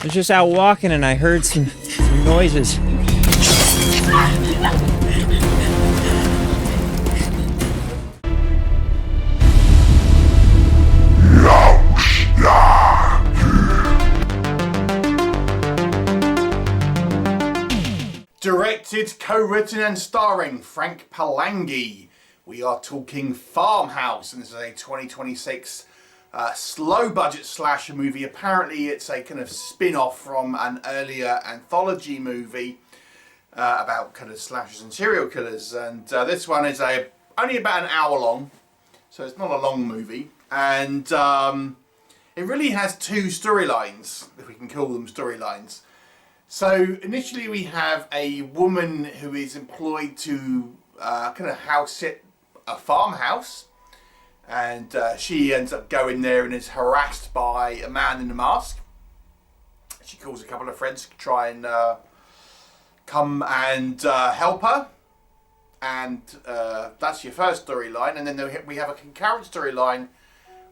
I was just out walking and I heard some noises. Directed, co-written and starring Frank Palangi. We are talking Farmhouse, and this is a 2026 slow-budget slasher movie. Apparently it's a kind of spin-off from an earlier anthology movie about kind of slashers and serial killers. And this one is only about an hour long, so it's not a long movie. And it really has two storylines, if we can call them storylines. So initially we have a woman who is employed to kind of house sit a farmhouse, and she ends up going there and is harassed by a man in a mask. She calls a couple of friends to try and come and help her, and that's your first storyline. And then we have a concurrent storyline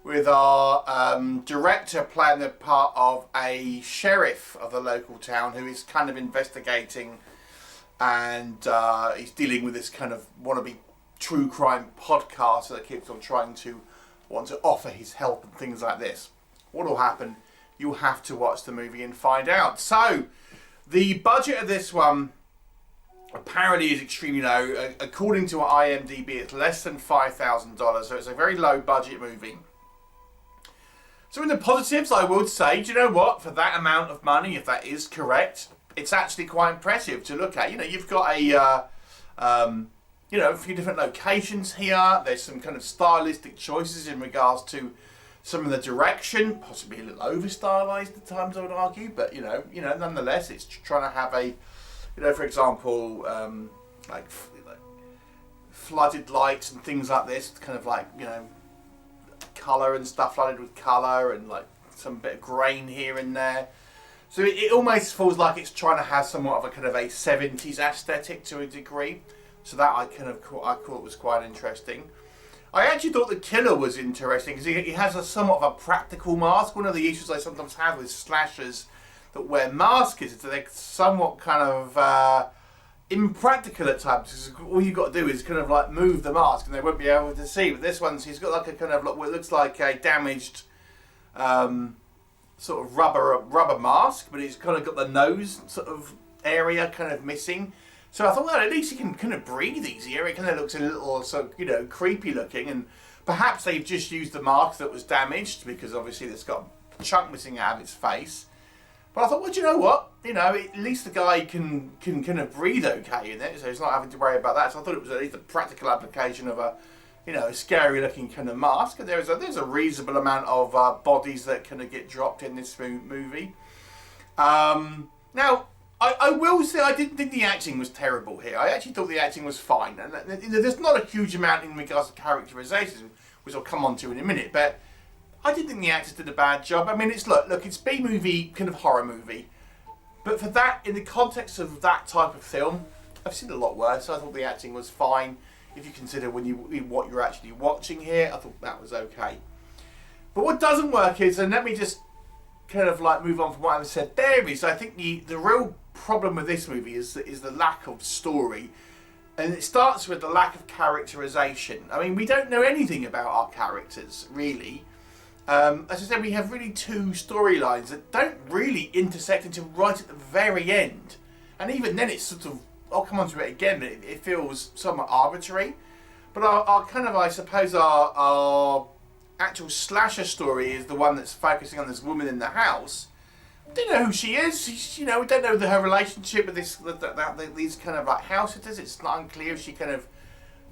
with our director playing the part of a sheriff of the local town who is kind of investigating, and he's dealing with this kind of wannabe true crime podcast that keeps on trying to want to offer his help and things like this. What will happen? You'll have to watch the movie and find out. So, the budget of this one apparently is extremely low. According to IMDb, it's less than $5,000, so it's a very low budget movie. So in the positives, I would say, do you know what? For that amount of money, if that is correct, it's actually quite impressive to look at. You know, you've got a few different locations here. There's some kind of stylistic choices in regards to some of the direction, possibly a little over-stylized at times, I would argue. But you know, nonetheless, it's trying to have a, for example, like flooded lights and things like this, kind of like, colour and stuff, flooded with colour, and like some bit of grain here and there. So it almost feels like it's trying to have somewhat of a kind of a 70s aesthetic to a degree. So that I thought was quite interesting. I actually thought the killer was interesting because he has somewhat of a practical mask. One of the issues I sometimes have with slashers that wear masks is that they're somewhat kind of impractical at times, because all you've got to do is kind of like move the mask and they won't be able to see. But this one's, he's got like a kind of like what looks like a damaged sort of rubber mask, but it's kind of got the nose sort of area kind of missing. So I thought, well, at least he can kind of breathe easier. It kind of looks a little, creepy looking, and perhaps they've just used the mask that was damaged because obviously it's got a chunk missing out of its face. But I thought, well, do you know what? At least the guy can kind of breathe okay in it, so he's not having to worry about that. So I thought it was at least a practical application of a scary looking kind of mask. And there's a reasonable amount of bodies that kind of get dropped in this movie. Now, I will say I didn't think the acting was terrible here. I actually thought the acting was fine. And there's not a huge amount in regards to characterization, which I'll come on to in a minute, but I didn't think the actors did a bad job. I mean, it's it's B-movie, kind of horror movie. But for that, in the context of that type of film, I've seen a lot worse. I thought the acting was fine. If you consider what you're actually watching here, I thought that was okay. But what doesn't work is, and let me just kind of like move on from what I've said there, is I think the real problem with this movie is the lack of story. And it starts with the lack of characterization. I mean, we don't know anything about our characters, really. As I said, we have really two storylines that don't really intersect until right at the very end. And even then it's sort of, I'll come on to it again, but it feels somewhat arbitrary. But our kind of, I suppose, our actual slasher story is the one that's focusing on this woman in the house. We don't know who she is. We don't know her relationship with these kind of like house sitters. It's not unclear if she kind of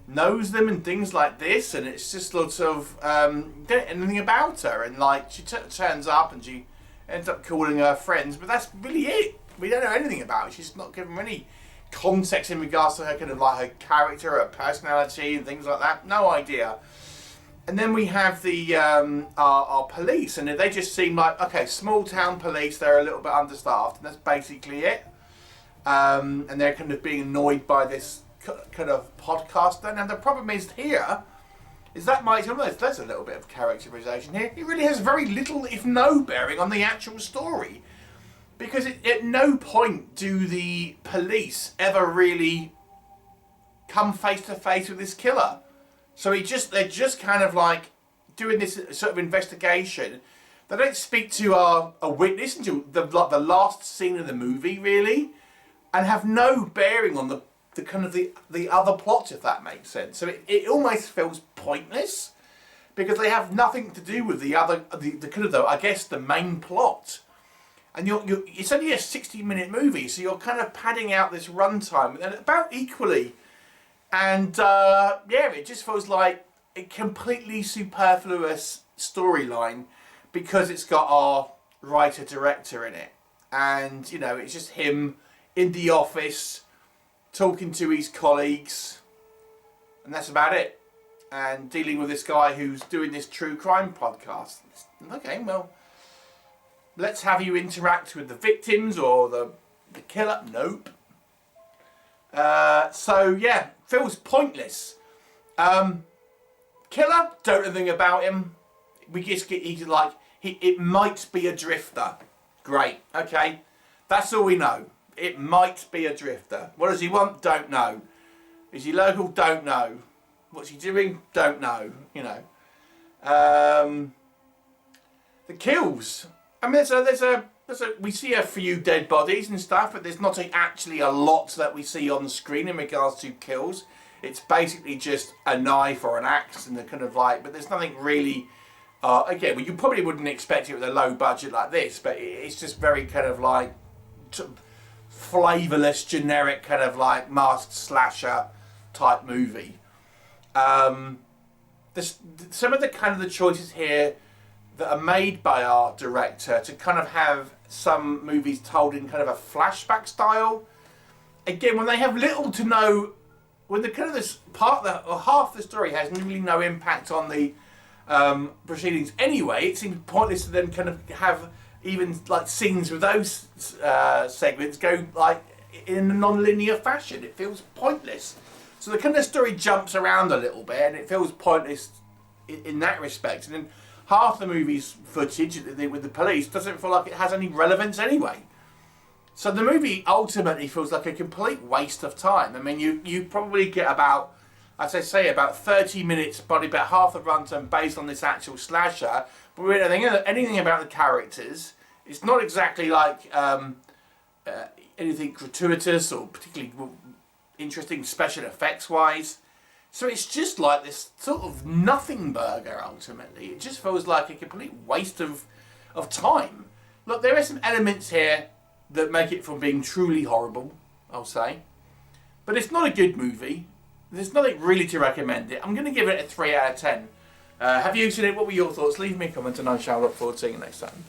knows them and things like this, and it's just lots of don't know anything about her, and like she turns up and she ends up calling her friends, but that's really it. We don't know anything about her. She's not given any context in regards to her kind of like her character, her personality and things like that. No idea. And then we have the our police, and they just seem like, okay, small town police, they're a little bit understaffed, and that's basically it. And they're kind of being annoyed by this kind of podcaster. Now the problem is here is that might there's a little bit of characterization here. It really has very little, if no, bearing on the actual story. Because at no point do the police ever really come face to face with this killer. So they're just kind of like doing this sort of investigation. They don't speak to a witness until the last scene of the movie, really, and have no bearing on the kind of the other plot, if that makes sense. So it almost feels pointless because they have nothing to do with the kind of I guess the main plot. And it's only a 60-minute movie, so you're kind of padding out this runtime and about equally. And yeah, it just feels like a completely superfluous storyline because it's got our writer-director in it. And, you know, it's just him in the office talking to his colleagues. And that's about it. And dealing with this guy who's doing this true crime podcast. Okay, well, let's have you interact with the victims or the killer. Nope. So, yeah, feels pointless. Killer, don't know anything about him. We just get, it might be a drifter. Great, okay. That's all we know. It might be a drifter. What does he want? Don't know. Is he local? Don't know. What's he doing? Don't know. You know. The kills. I mean, we see a few dead bodies and stuff, but there's not actually a lot that we see on the screen in regards to kills. It's basically just a knife or an axe and the kind of like, but there's nothing really. Again, well, you probably wouldn't expect it with a low budget like this, but it's just very kind of like flavourless, generic kind of like masked slasher type movie. Some of the kind of the choices here that are made by our director to kind of have some movies told in kind of a flashback style. Again, when they have little to no, when the kind of this part that or half the story has really no impact on the proceedings anyway, it seems pointless to then kind of have even like scenes with those segments go like in a non-linear fashion. It feels pointless. So the kind of story jumps around a little bit and it feels pointless in that respect. And then half the movie's footage with the police doesn't feel like it has any relevance anyway. So the movie ultimately feels like a complete waste of time. I mean, you probably get about, as I say, about 30 minutes, probably about half the runtime based on this actual slasher. But we don't know anything about the characters. It's not exactly like anything gratuitous or particularly interesting special effects wise. So it's just like this sort of nothing burger ultimately. It just feels like a complete waste of time. Look, there are some elements here that make it from being truly horrible, I'll say. But it's not a good movie. There's nothing really to recommend it. I'm going to give it a 3 out of 10. Have you seen it? What were your thoughts? Leave me a comment and I shall look forward to seeing you next time.